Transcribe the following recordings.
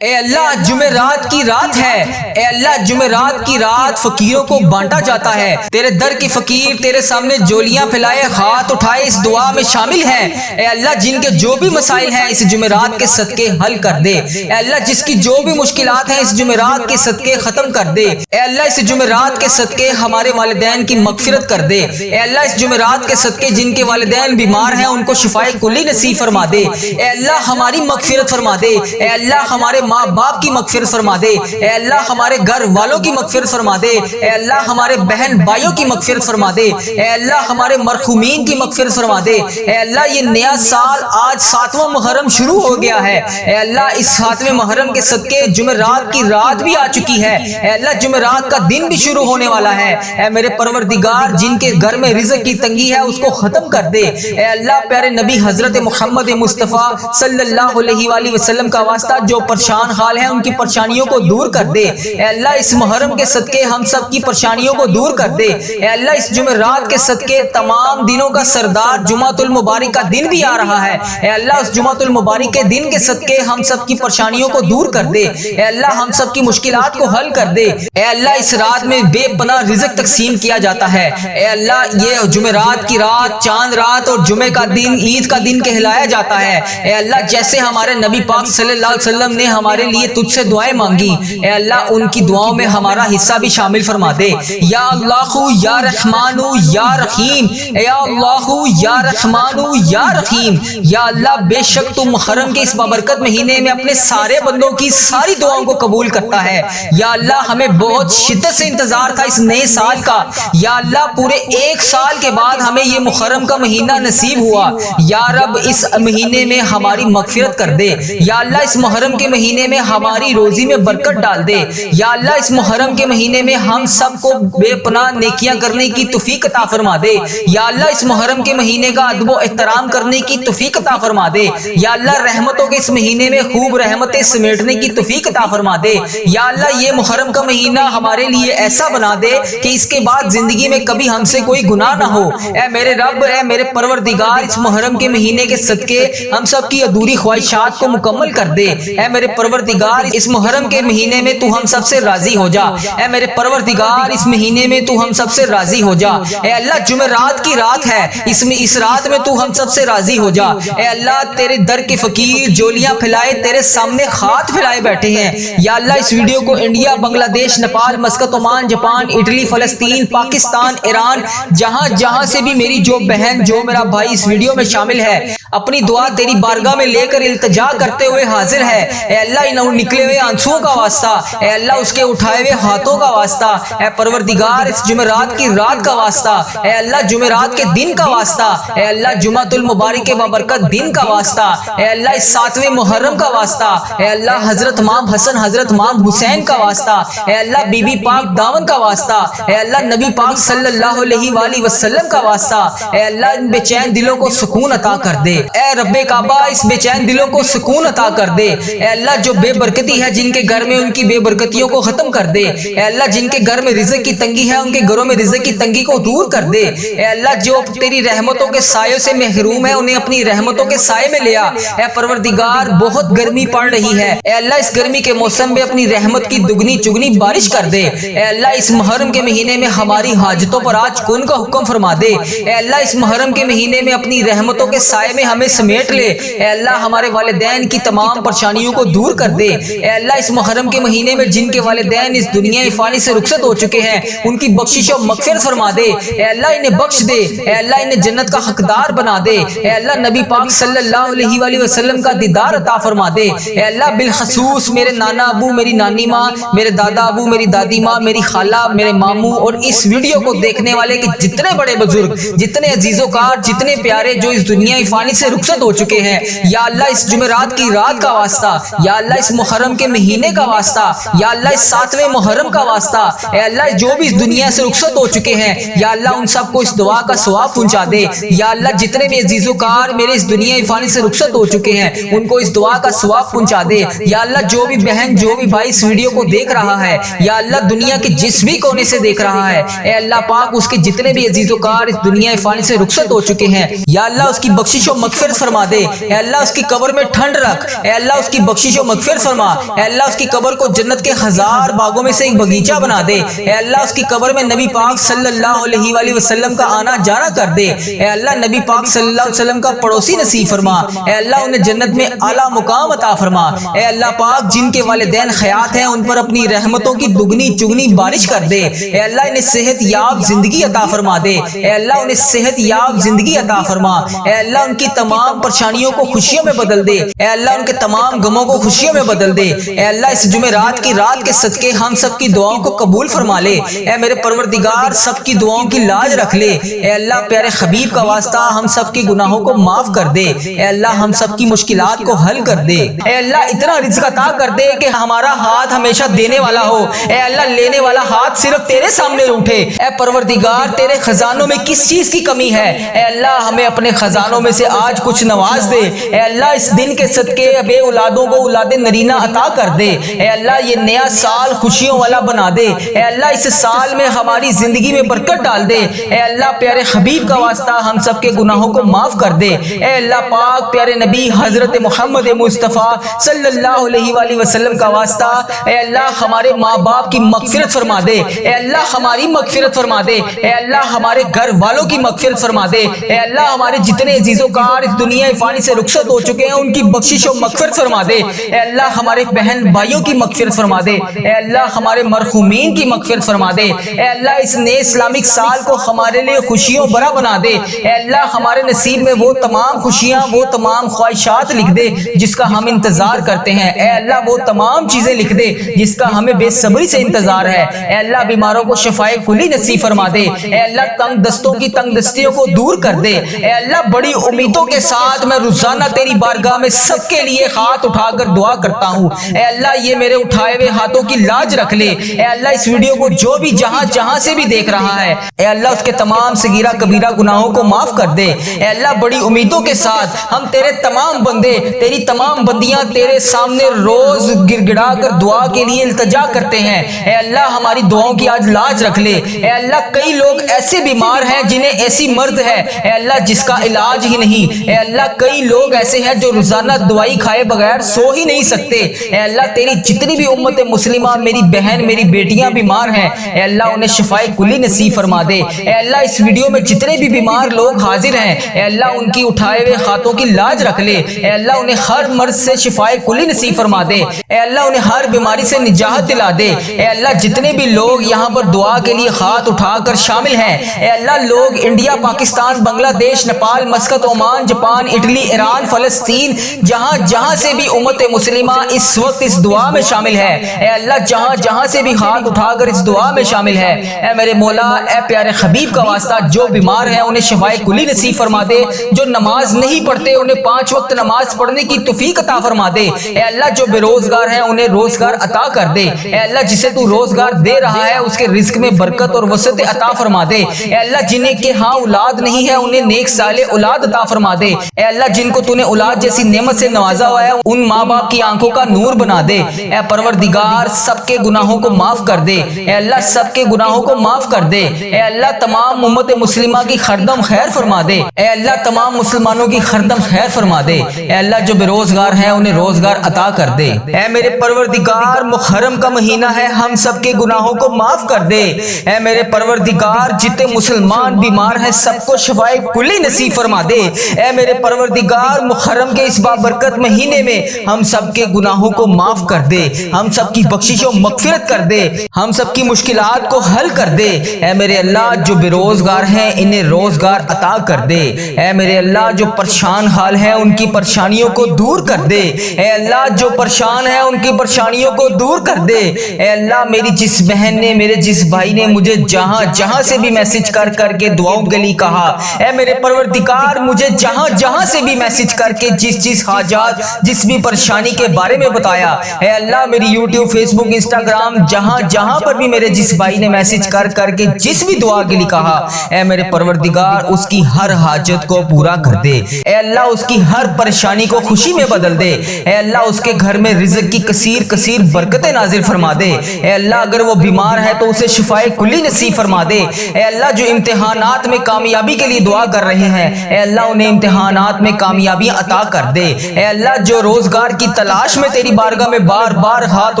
اے اللہ جمعرات کی رات ہے، اے اللہ جمعرات کی رات فقیروں کو بانٹا جاتا ہے۔ تیرے در کی فقیر تیرے سامنے جولیاں پھیلائے ہاتھ اٹھائے اس دعا میں شامل ہیں۔ اے اللہ جن کے جو بھی مسائل ہیں اس جمعرات کے صدقے حل کر دے۔ اے اللہ جس کی جو بھی مشکلات ہیں اس جمعرات کے صدقے ختم کر دے۔ اے اللہ اس جمعرات کے صدقے ہمارے والدین کی مغفرت کر دے۔ اے اللہ اس جمعرات کے صدقے جن کے والدین بیمار ہیں ان کو شفائے کلی نصیب فرما دے۔ اے اللہ ہماری مغفرت فرما دے۔ اے اللہ ہمارے ماں باپ کی مغفرت فرما دے۔ اے اللہ ہمارے گھر والوں کی مغفرت فرما دے۔ اے اللہ ہمارے بہن بھائیوں کی مغفرت فرما دے۔ اے اللہ ہمارے مرحومین کی مغفرت فرما دے۔ اے اللہ یہ نیا سال آج 7واں محرم شروع ہو گیا ہے۔ اے اللہ اس 7ویں محرم کے صدقے جمعرات کی رات بھی آ چکی ہے۔ اے اللہ جمعرات کا دن بھی شروع ہونے والا ہے۔ اے میرے پروردگار جن کے گھر میں رزق کی تنگی ہے اس کو ختم کر دے۔ اے اللہ پیارے نبی حضرت محمد مصطفیٰ صلی اللہ علیہ وآلہ وسلم کا واسطہ جو پریشان حال ہیں ان کی پریشانیوں کو دور کر دے۔ اے اللہ اس محرم کے صدقے ہم سب کی پریشانیوں کو دور کر دے۔ اے اللہ اس جمعرات کے صدقے تمام دنوں کا سردار جمعۃ المبارک کا دن بھی آ رہا ہے۔ اے اللہ اس جمعۃ المبارک کے دن کے صدقے ہم سب کی پریشانیوں کو دور کر دے۔ اے اللہ ہم سب کی مشکلات کو حل کر دے۔ اے اللہ اس رات میں بے پناہ رزق تقسیم کیا جاتا ہے۔ اے اللہ یہ جمعرات کی رات چاند رات اور جمعہ کا دن عید کا دن کہلایا جاتا ہے۔ اے اللہ جیسے ہمارے نبی پاک صلی اللہ علیہ وسلم نے ہمارے لیے تجھ سے دعائیں مانگی، اے اللہ ان کی دعاؤں میں ہمارا حصہ بھی شامل فرما دے۔ یا اللہ یا رحمان یا رحیم، یا اللہ یا رحمان یا رحیم۔ یا اللہ بے شک تو محرم کے اس بابرکت مہینے میں اپنے سارے بندوں کی ساری دعاؤں کو قبول کرتا ہے۔ یا اللہ ہمیں بہت شدت سے انتظار تھا اس نئے سال کا۔ یا اللہ پورے ایک سال کے بعد ہمیں یہ محرم کا مہینہ نصیب ہوا۔ یا رب اس مہینے میں ہماری مغفرت کر دے۔ یا اللہ اس محرم کے مہینے میں ہماری روزی میں برکت ڈال دے۔ یا اللہ اس محرم کے مہینے میں ہم سب کو بے پناہ نیکیاں کرنے کی توفیق عطا فرما دے۔ یا اللہ اس محرم کے مہینے کا ادب و احترام کرنے کی توفیق عطا فرما دے۔ یا اللہ رحمتوں کے اس مہینے میں خوب رحمتیں سمیٹنے کی توفیق عطا فرما دے۔ یا اللہ یہ محرم کا مہینہ ہمارے لیے ایسا بنا دے کہ اس کے بعد زندگی میں کبھی ہم سے کوئی گناہ نہ ہو۔ اے میرے رب اے میرے پروردگار اس محرم کے مہینے کے صدقے ہم سب کی ادھوری خواہشات کو مکمل کر دے۔ اے میرے پروردگار اس محرم کے مہینے میں تو ہم سب سے راضی ہو جا۔ اے میرے پروردگار اس مہینے میں تو ہم سب سے راضی ہو جا۔ اے اللہ جمعرات کی رات ہے، اس رات میں تو ہم سب سے راضی ہو جا۔ اے اللہ تیرے در کے فقیر جولیاں پھیلائے تیرے سامنے ہاتھ پھیلائے بیٹھے ہیں۔ یا اللہ اس ویڈیو کو انڈیا، بنگلہ دیش، Nepal, Muscat, Oman, Japan, Italy, فلسطین، پاکستان، ایران، جہاں سے بھی میری جو بہن جو میرا بھائی اس ویڈیو میں شامل ہے اپنی دعا تیری بارگاہ میں لے کر التجا کرتے ہوئے حاضر ہے۔ اے اللہ ان نکلے ہوئے آنسوؤں کا واسطہ، اے اللہ اس کے اٹھائے ہوئے ہاتھوں کا واسطہ، اے پروردگار اس جمعرات کی رات کا واسطہ، اے اللہ جمعرات کے دن کا واسطہ، اے اللہ جمعۃ المبارک کے بابرکت دن کا واسطہ، اے اللہ اس 7ویں محرم کا واسطہ، اے اللہ حضرت امام حسن حضرت امام حسین کا واسطہ، اے اللہ بی بی پاک دامن کا واسطہ، اے اللہ نبی پاک صلی اللہ علیہ وآلہ وسلم کا واسطہ، اے اللہ ان بے چین دلوں کو سکون عطا کر دے۔ اے رب کعبہ اس بے چین دلوں کو سکون عطا کر دے۔ اے اللہ جو بے برکتی ہے جن کے گھر میں ان کی بے برکتیوں کو ختم کر دے۔ اے اللہ جن کے گھر میں رزق کی تنگی ہے ان کے گھروں میں رزق کی تنگی کو دور کر دے۔ اے اللہ جو تیری رحمتوں کے سایوں سے محروم ہے انہیں اپنی رحمتوں کے سائے میں لیا۔ اے پروردگار بہت گرمی پڑ رہی ہے، اے اللہ اس گرمی کے موسم میں اپنی رحمت کی دگنی چگنی بارش کر دے۔ اے اللہ اس محرم کے مہینے میں ہماری حاجتوں پر آج کن کا حکم فرما دے۔ اے اللہ اس محرم کے مہینے میں اپنی رحمتوں کے سائے میں ہمیں سمیٹ لے۔ اے اللہ ہمارے والدین کی تمام پریشانیوں کو دور کر دے۔ اے اللہ اس محرم کے مہینے میں جن کے والدین اس دنیا فانی سے رخصت ہو چکے ہیں ان کی بخشش و مغفرت فرما دے۔ اے اللہ انہیں بخش دے۔ اے اللہ انہیں جنت کا حقدار بنا دے۔ اے اللہ نبی پاک صلی اللہ علیہ وآلہ وسلم کا دیدار عطا فرما دے۔ اے اللہ بالخصوص میرے نانا ابو، میری نانی ماں، میرے دادا ابو، میری دادی ماں، میری خالہ، میرے ماموں اور اس ویڈیو کو دیکھنے والے کے جتنے بڑے بزرگ، جتنے عزیز و کار، جتنے پیارے جو اس دنیا فانی سے رخصت ہو چکے ہیں، یا اللہ اس جمعرات کی رات کا واسطہ، یا اللہ اس محرم کے مہینے کا واسطہ، یا اللہ اس 7ویں محرم کا واسطہ، اے اللہ جو بھی اس دنیا سے رخصت ہو چکے ہیں یا اللہ ان سب کو اس دعا کا ثواب پہنچا دے۔ یا اللہ جتنے بھی عزیز و کار میرے اس دنیا فانی سے رخصت ہو چکے ہیں ان کو اس دعا کا ثواب پہنچا دے۔ یا اللہ جو بھی بہن جو بھی بھائی اس ویڈیو کو دیکھ رہا ہے یا اللہ دنیا کے جس بھی کونے سے دیکھ رہا ہے، اے اللہ پاک اس کے جتنے بھی عزیز و کار اس دنیا فانی سے رخصت ہو چکے ہیں یا اللہ اس کی بخشش و مغفرت فرما دے، اے اللہ اس کی قبر میں ٹھنڈ رکھ، اے اللہ اس کی بخشش و مغفرت فرما، اے اللہ اس کی قبر کو جنت کے 1000 باغوں میں سے ایک باغیچہ بنا دے، اے اللہ اس کی قبر میں نبی پاک صلی اللہ علیہ وآلہ وسلم کا آنا جانا کر دے، اے اللہ نبی پاک صلی اللہ علیہ وسلم کا پڑوسی نصیب فرما، اے اللہ انہیں جنت میں اعلیٰ مقام عطا فرما، اے اللہ پاک جن کے والدین حیات ہیں ان پر اپنی رحمتوں کی دگنی چگنی بارش کر دے، اے اللہ انہیں صحت یاب زندگی عطا فرما دے، اے اللہ انہیں صحت یاب زندگی عطا فرما، اے اللہ ان کی تمام پریشانیوں کو خوشیوں میں بدل دے، اے اللہ ان کے تمام غموں کو خوشیوں میں بدل دے، اے اللہ اس جمعرات کی رات کے صدقے ہم سب کی دعاؤں کو قبول فرما لے، اے میرے پروردگار سب کی دعاؤں کی لاج رکھ لے، اے اللہ پیارے حبیب کا واسطہ ہم سب کی گناہوں کو معاف کر دے، اے اللہ ہم سب کی مشکلات کو حل کر دے، اے اللہ اتنا رزق عطا کر دے کہ ہمارا ہاتھ ہمیشہ دینے والا ہو، اے اللہ لینے والا ہاتھ صرف تیرے سامنے اٹھے، اے پروردگار تیرے خزانوں میں کس چیز کی کمی ہے، اے اللہ ہمیں اپنے خزانوں میں سے آج کچھ نواز دے، اے اللہ اس دن کے صدقے بے اولادوں کو اولاد نرینہ عطا کر دے، اے اللہ یہ نیا سال خوشیوں والا بنا دے، اے اللہ اس سال میں ہماری زندگی میں برکت ڈال دے، اے اللہ پیارے حبیب کا واسطہ ہم سب کے گناہوں کو معاف کر دے، اے اللہ پاک پیارے نبی حضرت محمد مصطفیٰ صلی اللہ علیہ وآلہ وسلم کا واسطہ اے اللہ ہمارے ماں باپ کی مغفرت فرما دے، اے اللہ ہماری مغفرت فرما دے، اے اللہ ہمارے گھر والوں کی مغفرت فرما دے، اے اللہ ہمارے جتنے عزیز و کار اس دنیا فانی سے رخصت ہو چکے ہیں ان کی بخشش و مغفرت فرما دے، اے اللہ ہمارے بہن بھائیوں کی مغفرت فرما دے، اے اللہ ہمارے مرحومین کی مغفرت فرما دے، اے اللہ اس نئے اسلامک سال کو ہمارے لیے خوشیوں بھرا بنا دے، اے اللہ ہمارے نصیب میں وہ تمام خوشیاں وہ تمام خواہشات لکھ دے جس کا ہم انتظار کرتے ہیں، اے اللہ وہ تمام چیزیں لکھ دے جس کا ہمیں بے صبری سے انتظار ہے، اے اللہ بیماروں کو شفائے کلی نصیب فرما دے، اے اللہ تنگ دستوں کی تنگ دستیوں کو دور کر دے، اے اللہ بڑی امیدوں کے ساتھ میں روزانہ تیری بارگاہ میں سب کے لیے ہاتھ اٹھا کر دعا کرتا ہوں، اے اللہ یہ میرے اٹھائے ہوئے ہاتھوں کی لاج رکھ لے، اے اللہ اس ویڈیو کو جو بھی جہاں سے بھی دیکھ رہا ہے اے اللہ اس کے تمام صغیرہ کبیرہ گناہوں کو معاف کر دے، اے اللہ بڑی امیدوں کے ساتھ ہم تیرے تمام بندے تیری تمام بندیاں تیرے سامنے روز گر گڑا کر دعا کے لیے التجا کرتے ہیں، اے اللہ ہماری دعاؤں کی آج لاج رکھ لے، اے اللہ کئی لوگ ایسے بیمار ہیں جنہیں ایسی مرض ہے اے اللہ جس کا علاج ہی نہیں، اے اللہ کئی لوگ ایسے ہیں جو روزانہ دوائی کھائے بغیر سو ہی نہیں سکتے، اے اللہ تیری جتنی بھی امت مسلمہ میری بہن میری بیٹیاں بیمار ہیں اے اللہ انہیں شفائے کلی نصیب فرما دے، اے اللہ اس ویڈیو میں جتنے بھی بیمار لوگ حاضر ہیں اے اللہ ان کی اٹھائے ہوئے ہاتھوں کی لاج رکھ لے، اے اللہ انہیں ہر مرض سے شفائے کلی نصیب فرما دے، اے اللہ انہیں ہر بیماری سے نجات دلا دے، اے اللہ جتنے بھی لوگ یہاں پر دعا کے لیے ہاتھ اٹھا کر شامل ہیں اے اللہ لوگ انڈیا پاکستان بنگلہ دیش Nepal Muscat Oman Japan Italy Iran فلسطین جہاں سے بھی امت مسلمہ اس وقت اس دعا میں شامل ہے اے اللہ جہاں سے بھی ہاتھ اٹھا کر اس دعا میں شامل ہے، اے میرے مولا اے پیارے حبیب کا واسطہ جو بیمار ہیں انہیں شفائے کلی نصیب فرما دے، جو نماز نہیں پڑھتے انہیں 5 وقت نماز پڑھنے کی توفیق عطا فرما دے، اے اللہ جو بے روزگار ہیں انہیں روزگار عطا کر دے، اے اللہ جسے تو روزگار دے رہا ہے اس کے رزق میں برکت اور وسعت عطا فرما دے، اے اللہ جنہیں کہ ہاں اولاد نہیں ہے انہیں نیک صالح اولاد عطا فرما دے، اے اللہ جن کو تو نے اولاد جیسی نعمت سے نوازا ہوا ہے ان ماں باپ کی آنکھوں کا نور بنا دے، اے پروردگار سب کے گناہوں کو معاف کر دے، اے اللہ سب کے گناہوں کو معاف کر دے، اے اللہ تمام امت مسلمہ کی خردم خیر فرما دے، اے اللہ تمام مسلمانوں کی خردم خیر فرما دے، اے اللہ جو بے روزگار ہیں انہیں روزگار عطا کر دے، اے میرے پروردگار محرم کا مہینہ ہے ہم سب کے گناہوں کو معاف کر دے، اے میرے پروردگار جتنے مسلمان بیمار ہیں سب کو شفائے کلی نصیب فرما دے، اے میرے پروردگار محرم کے اس بابرکت مہینے میں ہم سب کے گناہوں کو معاف کر دے، ہم سب کی بخشش و مغفرت کر دے، ہم سب کی مشکلات کو حل کر دے، اے میرے اللہ جو بے روزگار ہیں انہیں روزگار عطا کر دے، اے میرے اللہ جو پریشان حال ہیں ان کی پریشانیوں کو دور کر دے، اے اللہ جو پریشان ہیں ان کی پریشانیوں کو دور کر دے، اے اللہ میری جس بہن نے میرے جس بھائی نے مجھے جہاں سے بھی میسج کر کے دعاؤں کے لیے کہا اے میرے پروردگار مجھے جہاں سے بھی میسج کر کے جس حاجات جس بھی پریشانی کے بارے میں بتایا اے اللہ میری یوٹیوب فیس بک انسٹاگرام جہاں پر بھی میرے جس بھائی نے میسج کر کے جس بھی دعا کے لیے کہا اے میرے پروردگار اس کی ہر حاجت کو پورا کر دے، اے اللہ اس کی ہر پریشانی کو خوشی میں بدل دے، اے اللہ اس کے گھر میں رزق کی کثیر برکتیں نازل فرما دے، اے اللہ اگر وہ بیمار ہے تو اسے شفائے کلی نصیب فرما دے، اے اللہ جو امتحانات میں کامیابی کے لیے دعا کر رہے ہیں اے اللہ انہیں امتحانات میں کامیابیاں عطا کر دے۔ اے اللہ جو روزگار کی تلاش میں تیری بارگاہ میں بار بار ہاتھ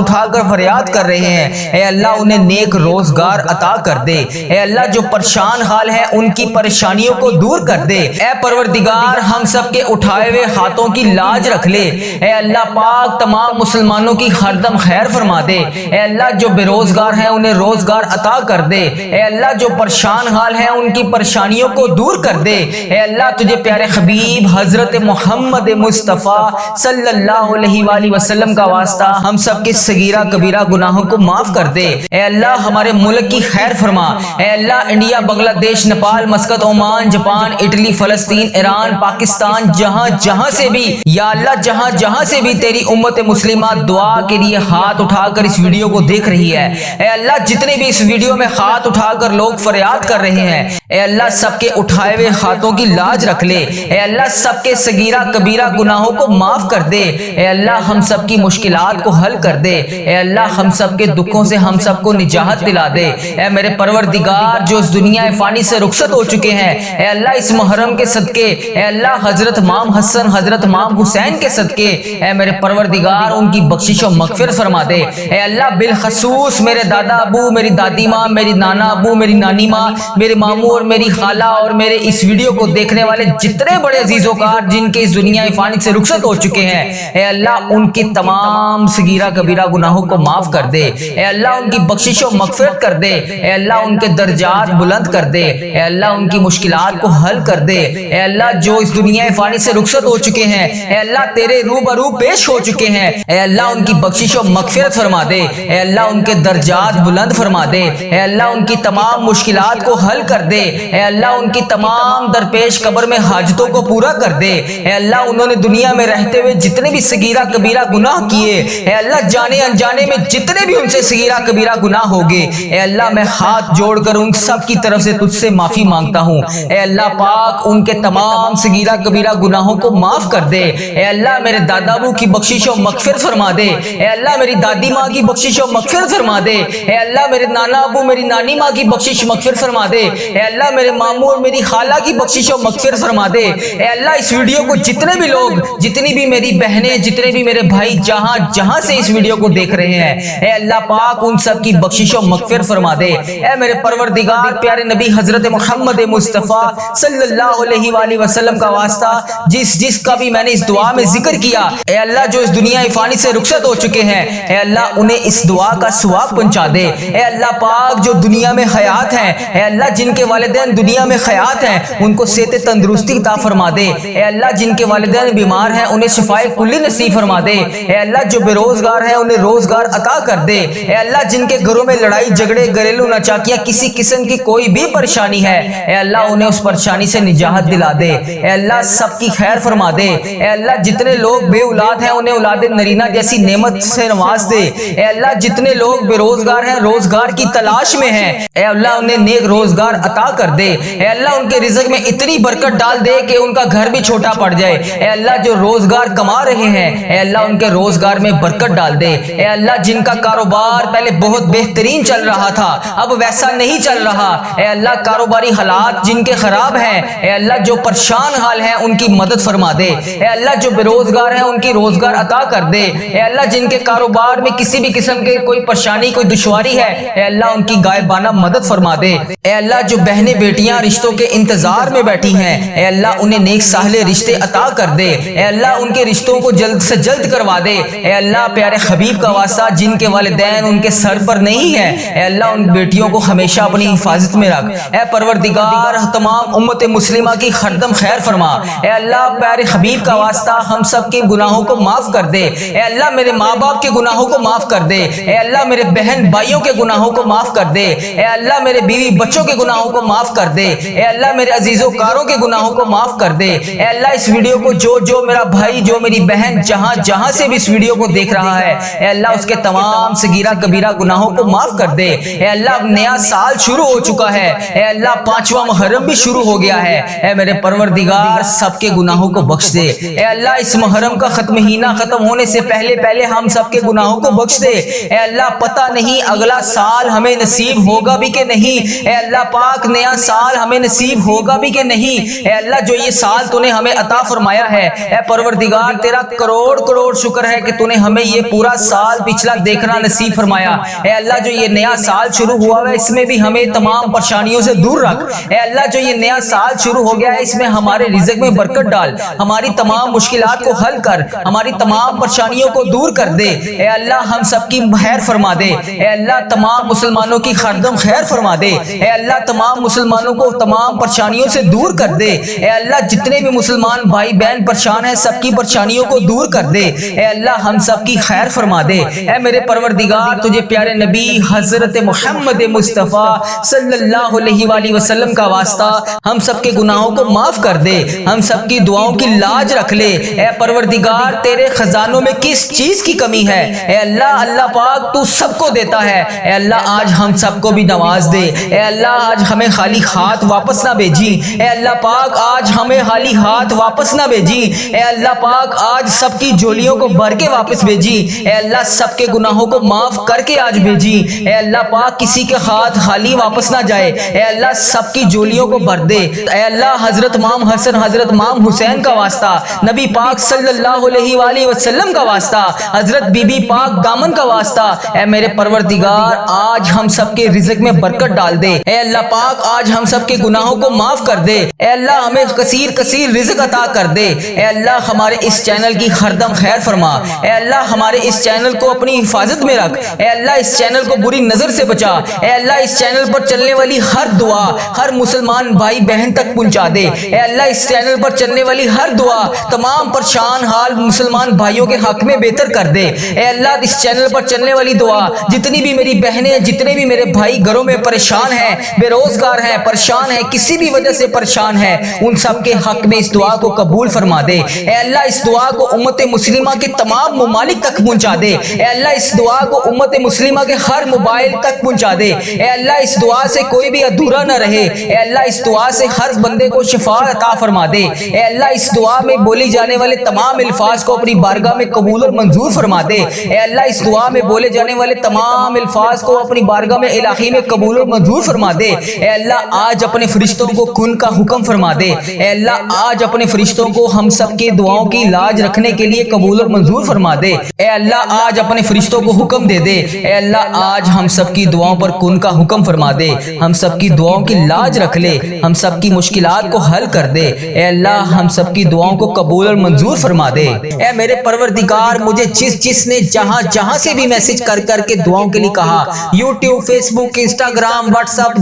اٹھا کر فریاد کر رہے ہیں، اے اللہ انہیں نیک روزگار عطا کر دے۔ اے اللہ جو پریشان حال ہیں ان کی پریشانیوں کو دور کر دے۔ اے پروردگار ہم سب کے اٹھائے ہوئے ہاتھوں کی لاج رکھ لے۔ اے اللہ پاک تمام مسلمانوں کی ہر دم خیر فرما دے۔ اے اللہ جو بے روزگار ہیں انہیں روزگار عطا کر دے۔ اے اللہ جو پریشان حال ہیں ان کی پریشانیوں کو دور کر دے۔ اے اللہ تجھے پیارے حبیب حضرت محمد مصطفیٰ صلی اللہ علیہ وآلہ وسلم کا واسطہ ہم سب کے صغیرہ کبیرہ گناہوں کو معاف کر دے۔ اے اللہ ہمارے ملک کی خیر فرما۔ اے اللہ انڈیا، بنگلہ دیش، Nepal, Muscat, Oman, Japan, Italy, فلسطین، ایران، پاکستان، جہاں جہاں سے بھی یا اللہ جہاں جہاں سے بھی تیری امت مسلمہ دعا کے لیے ہاتھ اٹھا کر اس ویڈیو کو دیکھ رہی ہے، اے اللہ جتنے بھی اس ویڈیو میں ہاتھ اٹھا کر لوگ فریاد کر رہے ہیں، اے اللہ سب کے اٹھائے ہوئے ہاتھوں کی لاج رکھ لے۔ اے اللہ سب کے صغیرہ کبیرہ گناہوں کو معاف کر دے۔ اے اللہ ہم سب کی مشکلات کو حل کر دے۔ اے اللہ ہم سب کے دکھوں سے ہم سب کو نجات دلا دے۔ اے میرے پروردگار جو اس دنیا فانی سے رخصت ہو چکے ہیں، اے اللہ اس محرم کے صدقے، اے اللہ حضرت امام حسن، حضرت امام حسین کے صدقے، اے میرے پروردگار ان کی بخشش و مغفرت فرما دے۔ اے اللہ بالخصوص میرے دادا ابو، میری دادی ماں، میری نانا ابو، میری نانی ماں، میرے ماموں اور میری خالہ اور میرے اس ویڈیو کو دیکھنے والے جتنے بڑے عزیز و کار جن کے اس دنیا فانی سے رخصت ہو چکے ہیں، اے اللہ ان کی تمام صغیرہ کبیرہ گناہوں کو معاف کر دے۔ اے اللہ ان کی بخشش و مغفرت کر دے۔ اے اللہ ان کے درجات بلند کر دے۔ اے اللہ ان کی مشکلات کو حل کر دے۔ اے اللہ جو اس دنیا فانی سے رخصت ہو چکے ہیں، اے اللہ تیرے روبرو پیش ہو چکے ہیں، اے اللہ ان کی بخشش و مغفرت فرما دے۔ اے اللہ ان کے درجات بلند فرما دے۔ اے اللہ ان کی تمام مشکلات کو حل کر دے۔ اے اللہ ان کی تمام درپیش قبر میں حاجتوں کو پورا کر دے۔ اے اللہ انہوں نے دنیا میں رہتے ہوئے جتنے بھی صغیرہ کبیرہ گناہ کیے، اے اللہ جانے انجانے میں جتنے بھی ان سے صغیرہ کبیرہ گناہ ہوگے، اے اللہ میں ہاتھ جوڑ کر ان سب کی طرف سے تجھ سے معافی مانگتا ہوں۔ اے اللہ پاک ان کے تمام صغیرہ کبیرہ گناہوں کو معاف کر دے۔ اے اللہ میرے دادا ابو کی بخشش و مغفرت فرما دے۔ اے اللہ میری دادی ماں کی بخشش و مغفرت فرما دے۔ اے اللہ میرے نانا ابو، میری نانی ماں کی بخشش مغفرت فرما دے۔ اے اللہ میرے ماموں اور میری خالہ کی بخشش و مغفرت فرما دے۔ اے اللہ اس ویڈیو کو جتنے بھی لوگ، جتنی بھی میری بہنیں، جتنے بھی میرے بھائی جہاں جہاں سے اس ویڈیو کو دیکھ رہے ہیں، اے اللہ پاک ان سب کی بخشش و مغفرت فرما دے۔ اے میرے پروردگار پیارے نبی حضرت محمد مصطفیٰ صلی اللہ علیہ وآلہ وسلم کا واسطہ جس کا بھی میں نے اس دعا میں ذکر کیا، اے اللہ جو اس دنیا فانی سے رخصت ہو چکے ہیں، اے اللہ انہیں اس دعا کا ثواب پہنچا دے۔ اے اللہ پاک جو دنیا میں حیات ہیں، اے اللہ جن کے والدین دنیا میں حیات ہیں ان کو صحت تندرستی عطا فرما دے۔ اے اللہ جن کے والدین بیمار ہیں انہیں شفائے کلی نصیب فرما دے۔ اے اللہ جو بے روزگار ہیں انہیں روزگار عطا کر دے۔ اے اللہ جن کے گھروں میں لڑائی جھگڑے، گھریلو ناچاکیاں، کسی قسم کی کوئی بھی پریشانی ہے، اے اللہ انہیں اس پریشانی سے نجات دلا دے۔ اے اللہ سب کی خیر فرما دے۔ اے اللہ جتنے لوگ بے اولاد ہیں انہیں اولاد نرینہ جیسی نعمت سے نواز دے۔ اے اللہ جتنے لوگ بے روزگار ہیں، روزگار کی تلاش میں ہیں، اے اللہ انہیں نیک روزگار عطا کر دے۔ اے اللہ ان کے رزق میں اتنی برکت ڈال دے کہ ان کا گھر بھی چھوٹا پڑ جائے۔ اے اللہ جو روزگار کما رہے ہیں، اے اللہ ان کے روزگار میں برکت ڈال دے۔ اے اللہ جن کا کاروبار پہلے بہت بہترین چل رہا تھا اب ویسا نہیں چل رہا، اے اللہ کاروباری حالات جن کے خراب ہیں، اے اللہ جو پریشان حال ہیں ان کی مدد فرما دے۔ اے اللہ جو بے روزگار ہیں ان کی روزگار عطا کر دے۔ اے اللہ جن کے کاروبار میں کسی بھی قسم کے کوئی پریشانی، کوئی دشواری ہے، اے اللہ ان کی غائبانہ مدد فرما دے۔ اے اللہ جو بہنیں بیٹیاں رشتوں کے انتظار میں بیٹھی ہیں، اے اللہ انہیں نیک صالح رشتے عطا کر دے۔ اے اللہ ان کے رشتوں کو جلد سے جلد کروا دے۔ اے اللہ پیارے حبیب کا واسطہ جن کے والدین ان کے سر پر نہیں ہیں، اے اللہ ان بیٹیوں کو ہمیشہ اپنی حفاظت میں رکھ۔ اے پروردگار تمام امت مسلمہ کی ہر دم خیر فرما۔ اے اللہ پیارے حبیب کا واسطہ ہم سب کے گناہوں کو معاف کر دے۔ اے اللہ میرے ماں باپ کے گناہوں کو معاف کر دے۔ اے اللہ میرے بہن بھائیوں کے گناہوں کو معاف کر دے۔ اے اللہ میرے بیوی بچوں کے گناہوں کو معاف کر دے۔ اے اللہ میرے عزیزوں کاروں کے گناہوں کو معاف کر دے۔ اے اللہ اس ویڈیو کو جو میرا بھائی، جو میری بہن جہاں جہاں سے بھی اس ویڈیو کو دیکھ رہا ہے، اے اللہ اس کے تمام صغیرہ کبیرہ گناہوں کو معاف کر دے۔ اے اللہ اب نیا سال شروع ہو چکا ہے، اے اللہ 5واں محرم بھی شروع ہو گیا ہے، اے میرے پروردگار سب کے گناہوں کو بخش دے۔ اے اللہ اس محرم کا مہینہ ختم ہونے سے پہلے ہم سب کے گناہوں کو بخش دے۔ اے اللہ پتہ نہیں اگلا سال ہمیں نصیب ہوگا بھی کہ نہیں، اے اللہ پاک نیا سال ہمیں نصیب ہوگا بھی کہ نہیں، اے اللہ اللہ جو یہ سال تو نے ہمیں عطا فرمایا ہے، اے پروردگار تیرا کروڑ کروڑ شکر ہے کہ تو نے ہمیں یہ پورا سال پچھلا دیکھنا نصیب فرمایا۔ اے اللہ جو یہ نیا سال شروع ہوا ہے اس میں بھی ہمیں تمام پریشانیوں سے دور رکھ۔ اے اللہ جو یہ نیا سال شروع ہو گیا ہے اس میں ہمارے رزق میں برکت ڈال، ہماری تمام مشکلات کو حل کر، ہماری تمام پریشانیوں کو دور کر دے۔ اے اللہ ہم سب کی خیر فرما دے، اے اللہ تمام مسلمانوں کی خردم خیر فرما دے، اے اللہ تمام مسلمانوں کو تمام پریشانیوں سے دور کر دے۔ اے اللہ جتنے بھی مسلمان بھائی بہن پریشان ہیں سب کی پریشانیوں کو دور کر دے۔ اے اللہ ہم سب کی خیر فرما دے۔ اے میرے پروردگار تجھے پیارے نبی حضرت محمد مصطفیٰ صلی اللہ علیہ وآلہ وسلم کا واسطہ ہم سب کے گناہوں کو معاف کر دے، ہم سب کی دعاؤں کی لاج رکھ لے۔ اے پروردگار تیرے خزانوں میں کس چیز کی کمی ہے؟ اے اللہ پاک تو سب کو دیتا ہے۔ اے اللہ آج ہم سب کو بھی نواز دے۔ اے اللہ آج ہمیں خالی ہاتھ واپس نہ بھیجی۔ اے اللہ پاک آج ہمیں خالی ہاتھ واپس نہ بھیجی۔ اے اللہ پاک آج سب کی جھولیوں کو بھر کے واپس بھیجی۔ اے اللہ سب کے گناہوں کو معاف کر کے آج بھیجی۔ اے اللہ پاک کسی کے ہاتھ خالی واپس نہ جائے۔ اے اللہ سب کی جھولیوں کو بھر دے۔ اے اللہ حضرت امام حسن حضرت امام حسین کا واسطہ، نبی پاک صلی اللہ علیہ وآلہ وسلم کا واسطہ، حضرت بی بی پاک دامن کا واسطہ، اے میرے پروردگار آج ہم سب کے رزق میں برکت ڈال دے۔ اے اللہ پاک آج ہم سب کے گناہوں کو معاف کر دے۔ اے اللہ ہمیں کثیر کثیر رزق عطا کر دے۔ اے اللہ ہمارے اس چینل کی خردم خیر فرما۔ اے اللہ ہمارے اس چینل کو اپنی حفاظت میں رکھ۔ اے اللہ اس چینل کو بری نظر سے بچا۔ اے اللہ اس چینل پر چلنے والی ہر دعا ہر مسلمان بھائی بہن تک پہنچا دے۔ اے اللہ اس چینل پر چلنے والی ہر دعا تمام پریشان حال مسلمان بھائیوں کے حق میں بہتر کر دے۔ اے اللہ اس چینل پر چلنے والی دعا جتنی بھی میری بہنیں جتنے بھی میرے بھائی گھروں میں پریشان ہیں، بے روزگار ہیں، پریشان ہیں، کسی بھی وجہ سے پریشان ہیں، ان سب کے حق میں اس دعا کو قبول فرما دے۔ اے اللہ اس دعا کو امت مسلمہ کے تمام ممالک تک پہنچا دے۔ اے اللہ اس دعا کو امت مسلمہ کے ہر موبائل تک پہنچا دے۔ اے اللہ اس دعا سے کوئی بھی ادھورا نہ رہے۔ اے اللہ اس دعا سے ہر بندے کو شفا عطا فرما دے۔ اے اللہ اس دعا میں بولی جانے والے تمام الفاظ کو اپنی بارگاہ میں قبول اور منظور فرما دے۔ اے اللہ اس دعا میں بولے جانے والے تمام الفاظ کو اپنی بارگاہ میں الہی میں قبول اور منظور فرما دے۔ اے اللہ آج اپنے فرشتوں کو کن کا حکم فرما دے۔ اے اللہ آج اپنے فرشتوں کو ہم سب کے دعاؤں کی لاج رکھنے کے لیے قبول اور منظور فرما دے۔ اے اللہ آج اپنے فرشتوں کو حکم دے دے۔ اے اللہ آج ہم سب کی دعاؤں پر کن کا حکم فرما دے، ہم سب کی دعاؤں کی لاج رکھ لے، ہم سب کی مشکلات کو حل کر دے۔ اے اللہ ہم سب کی دعاؤں کو قبول اور منظور فرما دے۔ اے میرے پروردگار مجھے جس نے جہاں سے بھی میسج کر کے دعاؤں کے لیے کہا، یوٹیوب، فیس بک، انسٹاگرام، واٹس ایپ،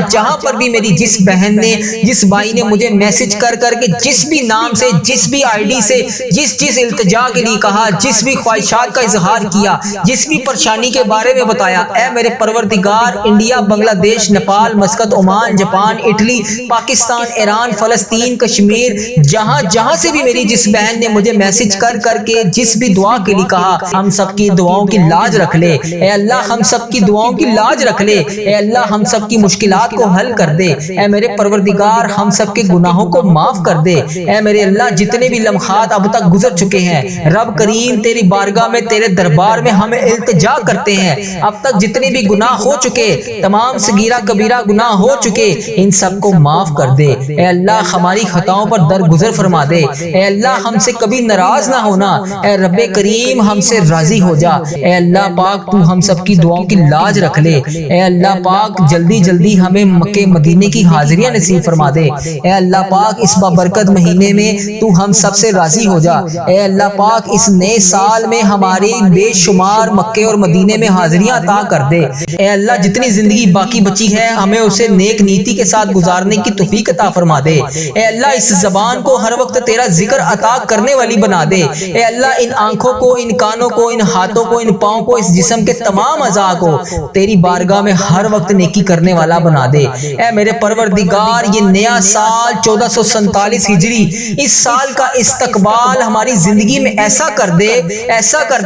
جہاں پر بھی میری جس بہن نے جس بھائی نے مجھے میسج کر کے جس بھی نام سے جس بھی آئی ڈی سے جس التجا کے لیے کہا، جس بھی خواہشات کا اظہار کیا، جس بھی پریشانی کے بارے میں بتایا، اے میرے پروردگار انڈیا، بنگلہ دیش، Nepal, Muscat, Oman, Japan, Italy, Pakistan, Iran, فلسطین، کشمیر، جہاں سے بھی میری جس بہن نے مجھے میسج کر کے جس بھی دعا کے لیے کہا، ہم سب کی دعاؤں کی لاج رکھ لے۔ اے اللہ ہم سب کی دعاؤں کی لاج رکھ لے۔ اے اللہ ہم سب کی مشکلات کو حل کر دے۔ اے میرے پروردگار ہم سب کے گناہوں کو معاف کر دے۔ اے میرے اللہ جتنے بھی لمحات اب تک گزر چکے ہیں، رب کریم تیری بارگاہ میں تیرے دربار میں ہمیں التجا کرتے ہیں، اب تک جتنے بھی گناہ ہو چکے، تمام صغیرہ کبیرہ گناہ ہو چکے، ان سب کو معاف کر دے۔ اے اللہ ہماری خطاؤں پر درگزر فرما دے۔ اے اللہ ہم سے کبھی ناراض نہ ہونا۔ اے رب کریم ہم سے راضی ہو جا۔ اے اللہ پاک تو ہم سب کی دعاؤں کی لاج رکھ لے۔ اے اللہ پاک جلدی ہمیں مکے مدینے کی حاضریاں نصیب فرما دے۔ اے اللہ پاک اس بابرکت مہینے میں تو ہم سب سے راضی ہو جا۔ اے اللہ پاک اس نئے سال میں ہماری بے شمار مکے اور مدینے میں حاضریاں عطا کر دے۔ اے اللہ جتنی زندگی باقی بچی ہے ہمیں اسے نیک نیتی کے ساتھ گزارنے کی توفیق عطا فرما دے۔ اے اللہ اس زبان کو ہر وقت تیرا ذکر عطا کرنے والی بنا دے۔ اے اللہ ان آنکھوں کو، ان کانوں کو، ان ہاتھوں کو، ان پاؤں کو، اس جسم کے تمام اعضاء کو تیری بارگاہ میں ہر وقت نیکی کرنے والا بنا دے۔ اے میرے پروردگار یہ نیا سال 1447 ہجری، اس سال کا استقبال ہماری زندگی میں ایسا کر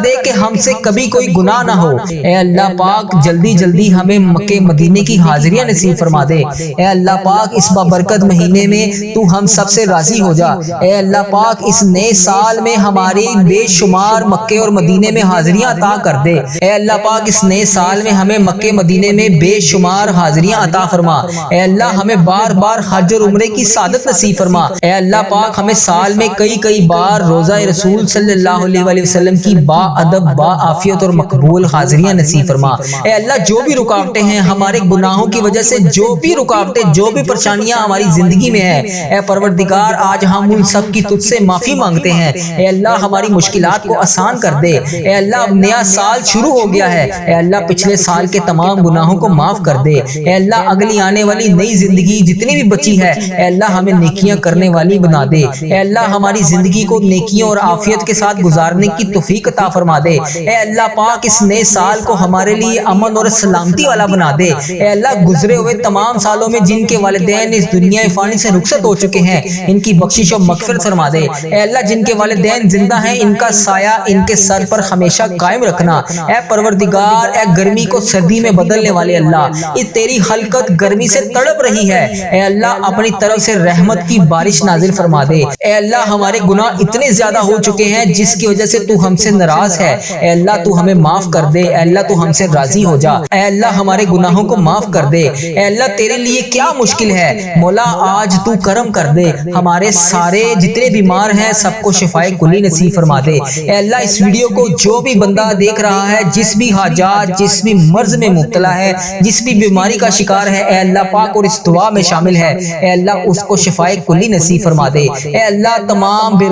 دے کہ ہم سے کبھی کوئی گناہ نہ ہو۔ اے اللہ پاک جلدی ہمیں مکے مدینے کی حاضریاں نصیب فرما دے۔ اے اللہ پاک اس بابرکت مہینے میں تو ہم سب سے راضی ہو جا۔ اے اللہ پاک اس نئے سال میں ہماری بے شمار مکے اور مدینے میں حاضریاں عطا کر دے۔ اے اللہ پاک اس نئے سال میں ہمیں مکے مدینے میں بے شمار حاضریاں عطا فرما۔ اے اللہ ہمیں بار حج اور عمرے کی سعادت سعادت نصیب فرما۔ اے اللہ پاک ہمیں سال میں کئی بار روزہ رسول صلی اللہ علیہ وسلم کی با ادب با عافیت اور مقبول حاضریاں نصیب فرما۔ اے اللہ جو بھی رکاوٹیں ہیں ہمارے گناہوں کی وجہ سے، جو بھی رکاوٹیں جو بھی پریشانیاں ہماری زندگی میں ہیں، اے پروردگار آج ہم ان سب کی تجھ سے معافی مانگتے ہیں۔ اے اللہ ہماری مشکلات کو آسان کر دے۔ اے اللہ اب نیا سال شروع ہو گیا ہے، اے اللہ پچھلے سال کے تمام گناہوں کو معاف کر دے۔ اے اللہ اگلی آنے والی نئی زندگی جتنی بھی بچی ہے، اے اللہ ہمیں نیکیاں کرنے والی بنا دے۔ اے اللہ ہماری زندگی کو نیکیوں اور عافیت کے ساتھ گزارنے کی توفیق عطا فرما دے۔ اے اللہ پاک اس نئے سال کو ہمارے لیے امن اور سلامتی والا بنا دے۔ اے اللہ گزرے ہوئے تمام سالوں میں جن کے والدین اس دنیا فانی سے رخصت ہو چکے ہیں، ان کی بخشش و مغفرت فرما دے۔ اے اللہ جن کے والدین زندہ ہیں ان کا سایہ ان کے سر پر ہمیشہ قائم رکھنا۔ اے پروردگار اے گرمی کو سردی میں بدلنے والے اللہ، یہ تیری خلقت گرمی سے تڑپ رہی ہے، اے اللہ اپنی طرف سے رحمت کی بارش نازل فرما دے۔ اے اللہ ہمارے گناہ اتنے زیادہ ہو چکے ہیں جس کی وجہ سے تو ہم سے ناراض ہے، اے اللہ تو ہمیں معاف کر دے۔ اے اللہ تو ہم سے راضی ہو جا۔ اے اللہ ہمارے گناہوں کو معاف کر دے۔ اے اللہ تیرے لیے کیا مشکل ہے، مولا آج تو کرم کر دے۔ ہمارے سارے جتنے بیمار ہیں سب کو شفائے کلی نصیب فرما دے۔ اے اللہ اس ویڈیو کو جو بھی بندہ دیکھ رہا ہے، جس بھی حاجات جس بھی مرض میں مبتلا ہے، جس بھی بیماری کا شکار ہے، اے اللہ پاک اور اس دعا میں شامل ہے، اے اللہ اس کو شفائے کلی نصیب فرما دے۔ اے اللہ تمام بے